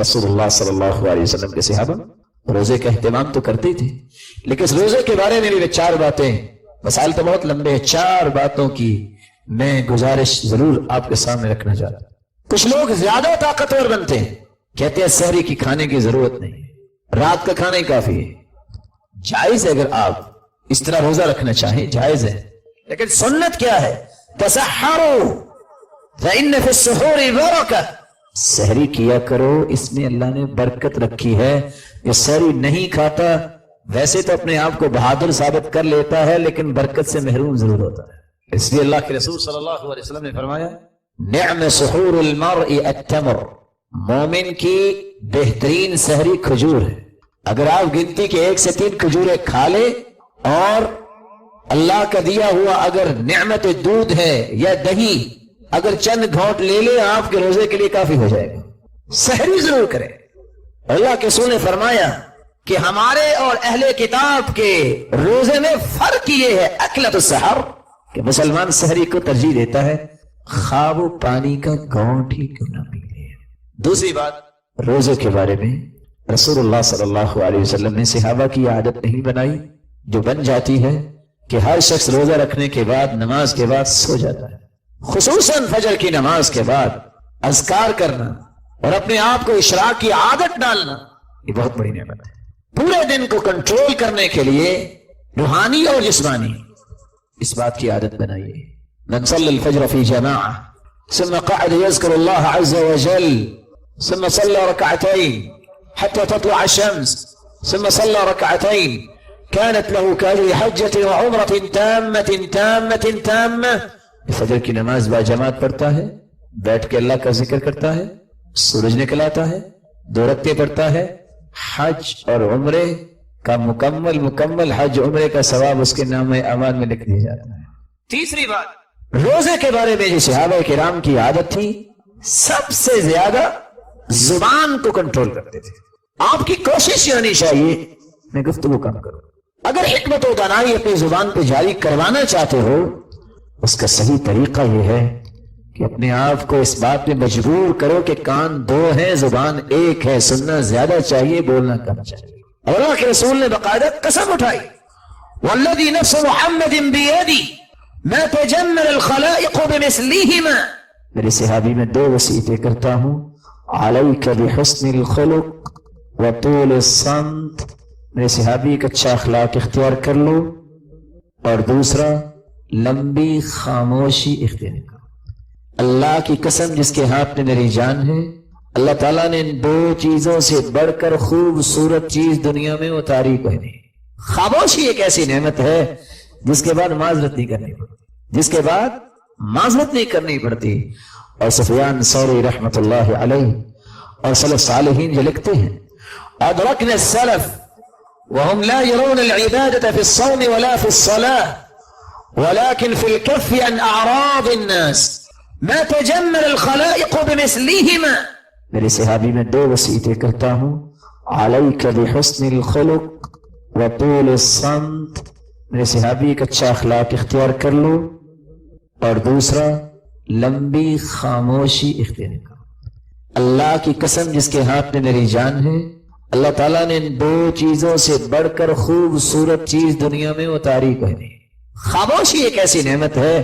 रसूलुल्लाह सल्लल्लाहु अलैहि वसल्लम के सहाबा रोजे का एहतमाम तो करते थे, लेकिन इस रोजे के बारे में भी चार बातें, मसाइल तो बहुत लंबे हैं, चार बातों की मैं गुजारिश जरूर आपके सामने रखना चाहता हूं। कुछ लोग ज्यादा ताकतवर बनते हैं, कहते हैं सहरी की खाने की जरूरत नहीं है, रात का खाना ही काफी है। जायज है, अगर आप इस तरह रोजा रखना चाहें जायज है, लेकिन सुन्नत क्या है? तसहरो फइन्न फिस्सुहूरि बरका, सहरी किया करो, इसमें अल्लाह ने बरकत रखी है। ये सहरी नहीं खाता वैसे तो अपने आप को बहादुर साबित कर लेता है, लेकिन बरकत से महरूम जरूर होता है। इसलिए अल्लाह के रसूल सल्लल्लाहु अलैहि वसल्लम ने फरमाया, निअम सुहूरुल मर्इ अत्तमर, मोमिन की बेहतरीन सहरी खजूर है। अगर आप गिनती के 1 से 3 खजूरें खा ले और अल्लाह का दिया हुआ अगर नियमत दूध है या दही अगर चंद घोंट ले ले, आपके रोजे के लिए काफी हो जाएगा। सहरी जरूर करें। अल्लाह के रसूल ने फरमाया कि हमारे और अहले किताब के रोजे में फर्क ये है, अकलत सहर, कि मुसलमान सहरी को तरजीह देता है, खा वो पानी का घोंट ही क्यों ना पी ले। दूसरी बात, रोजे के बारे में रसूलुल्लाह सल्लल्लाहु अलैहि वसल्लम ने सहाबा की आदत नहीं बनाई जो बन जाती है कि हर शख्स रोजा रखने के बाद नमाज के बाद सो जाता है। खुसूसन फजर की नमाज के बाद अज़कार करना और अपने आप को इशराक की आदत डालना, ये बहुत बड़ी नेमत है। पूरे दिन को कंट्रोल करने के लिए रूहानी और जिस्मानी इस बात की आदत बनाइए। मन सल्लल फज्र फी जमाअ सुम्मा क़अद यज़्कुरुल्लाह अज़्ज़ व जल सुम्मा सल्ला रकअतैन हत्ता तत्लुअ अश-शम्स सुम्मा सल्ला रकअतैन कानत लहू कअजरि हज्जतिन व उम्रतिन ताम्मतिन ताम्मतिन ताम्मा। फजर की नमाज बाजमात पढ़ता है, बैठ के अल्लाह का जिक्र करता है, सूरज निकल आता है, 2 रक्ते पढ़ता है, हज और उम्रे का मुकम्मल हज उम्रे का सवाब उसके नाम अमाल में लिख दिया जाता है। तीसरी बात, रोजे के बारे में जो सहाबा किराम की आदत थी, सबसे ज्यादा जुबान को कंट्रोल करते थे। आपकी कोशिश ये होनी चाहिए मैं गुफ्तगू कम करूं। अगर हिकमत व दानाई अपनी जुबान पे जारी करवाना चाहते हो, उसका सही तरीका यह है कि अपने आप को इस बात में मजबूर करो कि कान 2 हैं, जुबान 1 है, सुनना ज्यादा चाहिए, बोलना कम चाहिए। और अल्लाह के रसूल ने बाकायदा कसम उठाई, वल्लज़ी नफ्सु मुहम्मदिन बियदी मा तजम्मल अल खलाइक़ बिमिस्लिहिमा। मेरे सहाबी में 2 वसीयतें करता हूं, अलैका बिहुस्निल खुलुक व तूलिस सम्त, मेरे सहाबी का अच्छा अखलाक इख्तियार कर लो, और दूसरा लंबी खामोशी इख्तियार करो। अल्लाह की कसम जिसके हाथ में मेरी जान है, अल्लाह ताला ने इन 2 चीजों से बढ़कर खूबसूरत चीज दुनिया में उतारी कोई नहीं। खामोशी एक ऐसी नेमत है जिसके बाद माजरत नहीं करनी पड़ती, जिसके बाद माजरत नहीं करनी पड़ती। और सुफियान सौरी रहमतुल्लाह अलैहि और सलफ सालिहीन जो लिखते हैं, अदरकना सलफ वहुम ला यरून अल इबादत फी अस्सौम वला फी अस्सलाह वलाकिन फिल कफ़्फ़ि अन अअराद अन्नास मा तजम्मल अल खलाइक़ बिमिस्लिहिमा। मेरे सहाबी में 2 वसीयतें करता हूं, अलैका बिहुस्निल खुलुक व तूलिस सम्त, मेरे सहाबी का अच्छा अखलाक इख्तियार कर लो, और दूसरा लंबी खामोशी इख्तियार करो। अल्लाह की कसम जिसके हाथ में मेरी जान है, अल्लाह ताला ने इन 2 चीजों से बढ़कर खूबसूरत चीज दुनिया में उतारी कोई नहीं। खामोशी एक ऐसी नेमत है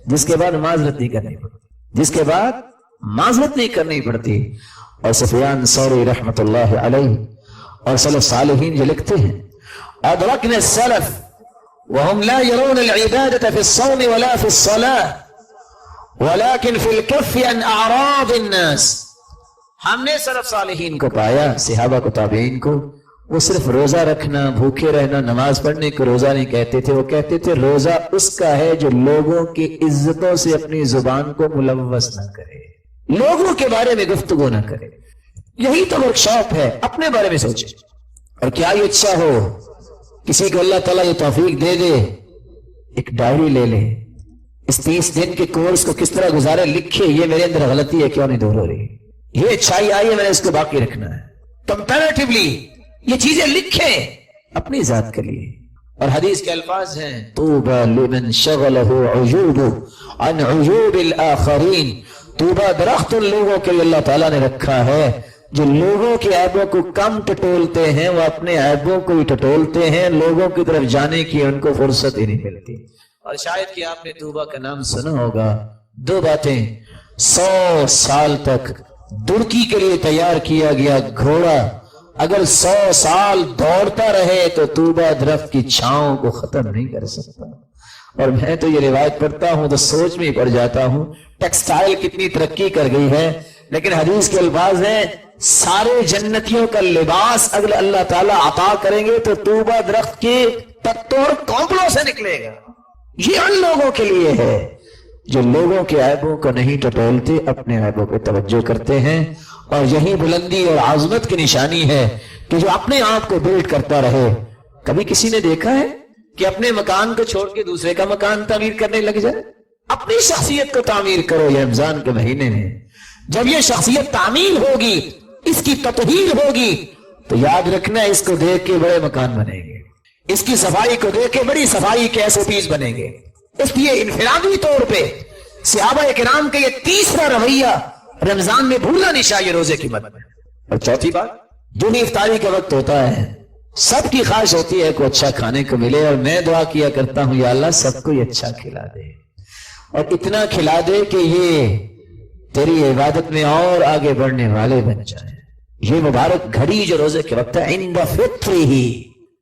जिसके बाद माजरत नहीं करनी पड़ती, जिसके बाद माजरत नहीं करनी पड़ती। और सुफियान सौरी रहमतुल्लाह अलैहि और सलफ सालिहीन जो लिखते हैं, अदरकना सलफ वहुम ला यरून अल इबादत फी अस्सौम वला फी अस्सलाह वलाकिन फिल कफ़्फ़ि अन अअराद अन्नास। हमने सलफ सालिहीन को पाया, सहाबा को, ताबईन को, वो सिर्फ रोजा रखना, भूखे रहना, नमाज पढ़ने को रोजा नहीं कहते थे। वो कहते थे रोजा उसका है जो लोगों की इज्जतों से अपनी जुबान को मुलव्वस ना करे, लोगों के बारे में गुफ्तगू ना करे। यही तो वर्कशॉप है, अपने बारे में सोचे। और क्या ये इच्छा हो किसी को अल्लाह ताला ये तौफीक दे दे, एक डायरी ले ले, इस 30 दिन के कोर्स को किस तरह गुजारे, लिखे ये मेरे अंदर गलती है क्यों नहीं दूर हो रही, ये अच्छाई आई है मैंने इसको बाकी रखना है। कंपैरेटिवली ये चीजें लिखे अपनी जात के लिए। और हदीस के अल्फाज हैं, तूबा लिमन शगलहु उजूबु अन उजूबिल आखरीन, तूबा दरख्त उन लोगों के लिए अल्लाह ताला ने रखा है جو لوگوں کے عیبوں کو کم ٹٹولتے ہیں وہ اپنے عیبوں کو ہی ٹٹولتے ہیں، لوگوں کی طرف جانے کی ان کو فرصت ہی نہیں ملتی۔ اور شاید کہ آپ نے طوبہ کا نام سنا ہوگا، دو باتیں، 100 سال تک درکی کے لیے تیار کیا گیا گھوڑا اگر 100 سال دوڑتا رہے تو طوبہ درخت کی چھاؤں کو ختم نہیں کر سکتا۔ اور میں تو یہ روایت پڑھتا ہوں تو سوچ میں پڑ جاتا ہوں، ٹیکسٹائل کتنی ترقی کر گئی ہے، لیکن حدیث کے الفاظ ہیں سارے جنتیوں کا لباس اگر اللہ تعالیٰ عطا کریں گے تو طوبہ درخت کے پتوں اور کونپلوں سے نکلے گا۔ یہ ان لوگوں کے لیے ہے جو لوگوں کے عیبوں کو نہیں ٹٹولتے، اپنے عیبوں پہ توجہ کرتے ہیں۔ اور یہی بلندی اور عظمت کی نشانی ہے کہ جو اپنے آپ کو بلڈ کرتا رہے۔ کبھی کسی نے دیکھا ہے کہ اپنے مکان کو چھوڑ کے دوسرے کا مکان تعمیر کرنے لگ جائے؟ اپنی شخصیت کو تعمیر کرو۔ یہ رمضان کے مہینے میں جب یہ شخصیت تعمیر ہوگی، اس کی تطہیر ہوگی، تو یاد رکھنا اس کو دیکھ کے بڑے مکان بنیں گے، اس کی صفائی کو دیکھ کے بڑی صفائی کے SOPs بنیں گے۔ اس لیے انفرادی طور پہ صحابہ کرام کا یہ تیسرا رویہ رمضان میں بھولنا نہیں چاہیے روزے کی مد میں۔ اور چوتھی بات، جو بھی افطاری کا وقت ہوتا ہے سب کی خواہش ہوتی ہے کوئی اچھا کھانے کو ملے، اور میں دعا کیا کرتا ہوں یا اللہ سب کو اچھا کھلا دے، اور اتنا کھلا دے کہ یہ تیری عبادت میں اور آگے بڑھنے والے بن جائیں۔ یہ مبارک گھڑی جو روزے کے وقت ہے، عند فطری ہی،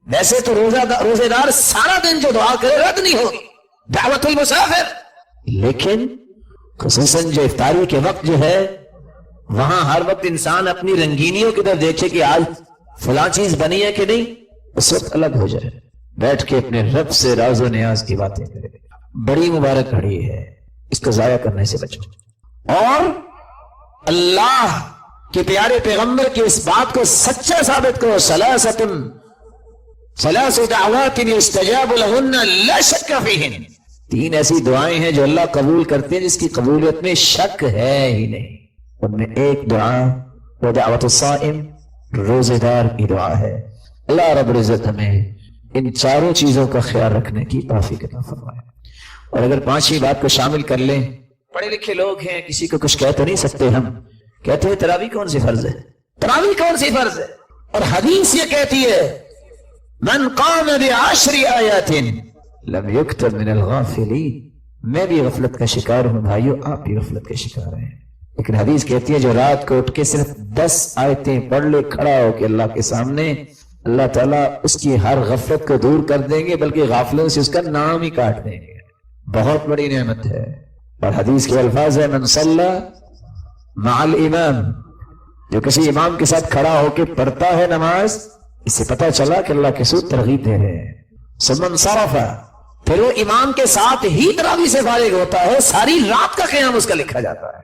ویسے تو روزے دار سارا دن جو دعا کرے رد نہیں ہوگی، دعوت المسافر، لیکن خصوصاً جو افطاری کے وقت جو ہے وہاں ہر وقت انسان اپنی رنگینیوں کی طرف دیکھے کہ آج فلاں چیز بنی ہے کہ نہیں، اس وقت الگ ہو جائے، بیٹھ کے اپنے رب سے راز و نیاز کی باتیں کرے۔ بڑی مبارک گھڑی ہے، اس کو ضائع کرنے سے بچو۔ اور اللہ کے پیارے پیغمبر کی اس بات کو سچا ثابت کرو، ثلاث دعوات یستجاب لہن لا شک فیہن، 3 ایسی دعائیں ہیں جو اللہ قبول کرتے ہیں جس کی قبولیت میں شک ہے ہی نہیں۔ ان میں ایک دعا وہ دعوت الصائم، روزے دار کی دعا ہے۔ اللہ رب العزت ہمیں ان چاروں چیزوں کا خیال رکھنے کی توفیق عطا فرمائے۔ اور اگر 5ویں بات کو شامل کر لیں، پڑھے لکھے لوگ ہیں، کسی کو کچھ کہہ تو نہیں سکتے، ہم کہتے ہیں تراویح کون سی فرض ہے، تراویح کون سی فرض ہے، اور حدیث یہ کہتی ہے من قام بعشر آیات لم یکتب من الغافلین۔ میں بھی غفلت کا شکار ہوں بھائیو، آپ بھی غفلت کے شکار ہیں، لیکن حدیث کہتی ہے جو رات کو اٹھ کے صرف 10 آیتیں پڑھ لے کھڑا ہو کے اللہ کے سامنے، اللہ تعالیٰ اس کی ہر غفلت کو دور کر دیں گے، بلکہ غافلوں سے اس کا نام ہی کاٹ دیں گے۔ بہت بڑی نعمت ہے۔ اور حدیث کے الفاظ ہے من صلی مع الامام، جو کسی امام کے ساتھ کھڑا ہو کے پڑھتا ہے نماز، اس سے پتہ چلا کہ اللہ کے سود ترغیب دے رہے ہیں۔ ثم انصرف، پھر وہ امام کے ساتھ ہی تراویح سے فارغ ہوتا ہے، ساری رات کا قیام اس کا لکھا جاتا ہے۔